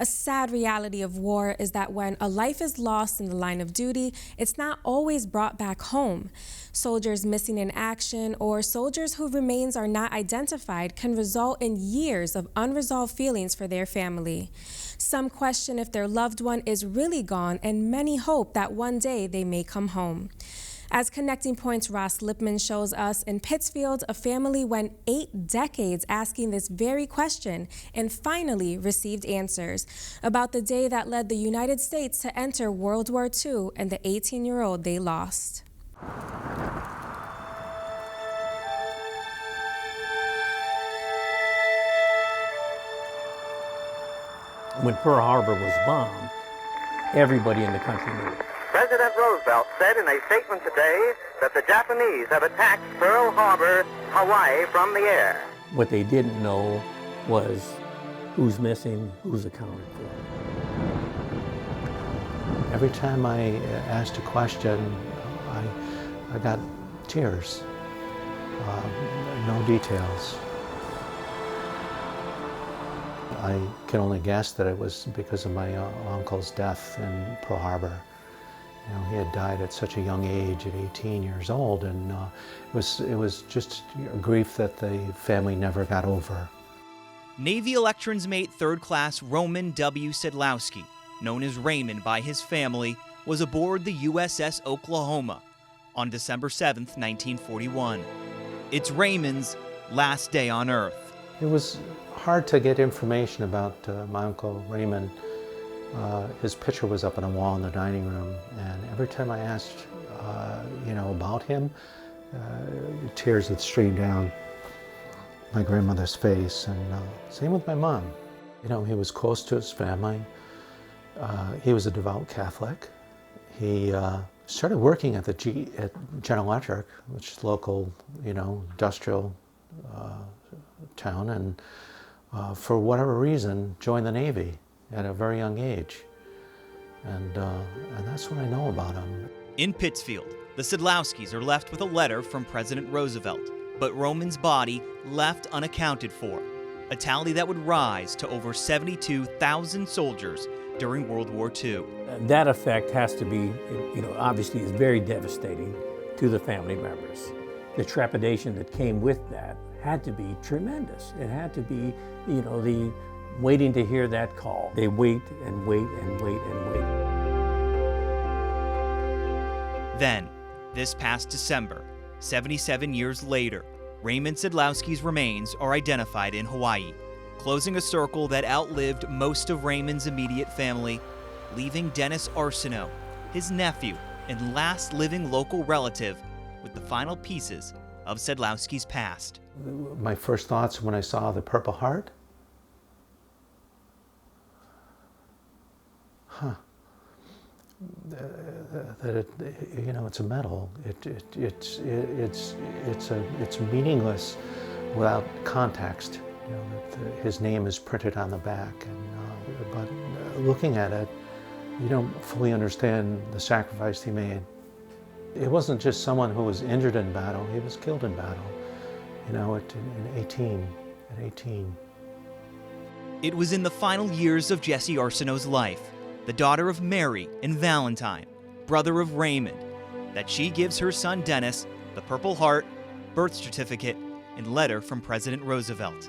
A sad reality of war is that when a life is lost in the line of duty, it's not always brought back home. Soldiers missing in action or soldiers whose remains are not identified can result in years of unresolved feelings for their family. Some question if their loved one is really gone, and many hope that one day they may come home. As Connecting Point's Ross Lipman shows us, in Pittsfield, a family went 8 decades asking this very question and finally received answers about the day that led the United States to enter World War II and the 18-year-old they lost. When Pearl Harbor was bombed, everybody in the country knew it. President Roosevelt said in a statement today that the Japanese have attacked Pearl Harbor, Hawaii, from the air. What they didn't know was who's missing, who's accounted for. Every time I asked a question, I got tears, no details. I can only guess that it was because of my uncle's death in Pearl Harbor. You know, he had died at such a young age, at 18 years old, and it was just a grief that the family never got over. Navy Electrons mate 3rd Class Roman W. Sedlowski, known as Raymond by his family, was aboard the USS Oklahoma on December 7th, 1941. It's Raymond's last day on Earth. It was hard to get information about my Uncle Raymond. His picture was up on a wall in the dining room, and every time I asked, about him, tears would stream down my grandmother's face, and same with my mom. You know, he was close to his family. He was a devout Catholic. He started working at General Electric, which is local, industrial town, and for whatever reason, joined the Navy at a very young age. And that's what I know about him. In Pittsfield, the Sedlowskis are left with a letter from President Roosevelt, but Roman's body left unaccounted for, a tally that would rise to over 72,000 soldiers during World War II. That effect has to be, obviously is very devastating to the family members. The trepidation that came with that had to be tremendous. It had to be, the waiting to hear that call. They wait and wait and wait and wait. Then, this past December, 77 years later, Raymond Sedlowski's remains are identified in Hawaii, closing a circle that outlived most of Raymond's immediate family, leaving Dennis Arsenault, his nephew and last living local relative, with the final pieces of Sedlowski's past. My first thoughts when I saw the Purple Heart, that it's a medal. It's meaningless without context. His name is printed on the back, but looking at it, you don't fully understand the sacrifice he made. It wasn't just someone who was injured in battle; he was killed in battle. At 18. It was in the final years of Jessie Arsenault's life, the daughter of Mary and Valentine, brother of Raymond, that she gives her son Dennis the Purple Heart, birth certificate, and letter from President Roosevelt.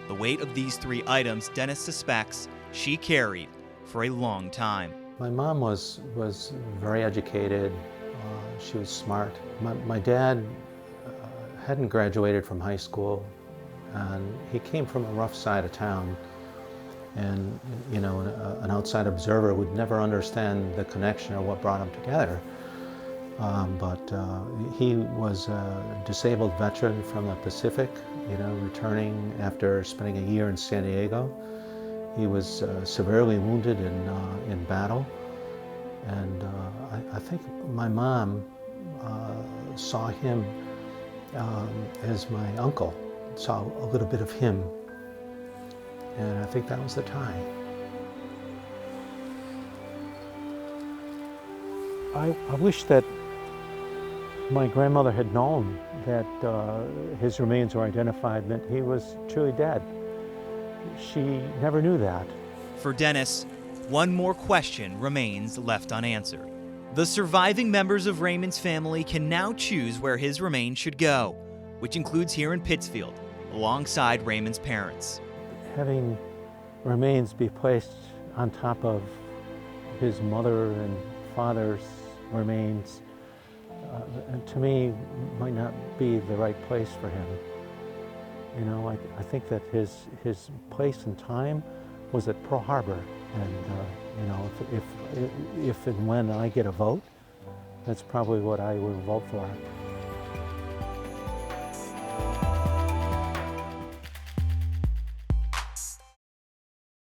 The weight of these 3 items Dennis suspects she carried for a long time. My mom was very educated. She was smart. My dad hadn't graduated from high school, and he came from a rough side of town. And, an outside observer would never understand the connection or what brought them together. But he was a disabled veteran from the Pacific, returning after spending a year in San Diego. He was severely wounded in battle. And I think my mom saw him as my uncle, saw a little bit of him. And I think that was the tie. I wish that my grandmother had known that his remains were identified meant he was truly dead. She never knew that. For Dennis, one more question remains left unanswered. The surviving members of Raymond's family can now choose where his remains should go, which includes here in Pittsfield, alongside Raymond's parents. Having remains be placed on top of his mother and father's remains, to me, might not be the right place for him. You know, I think that his place and time was at Pearl Harbor, and you know, if and when I get a vote, that's probably what I will vote for.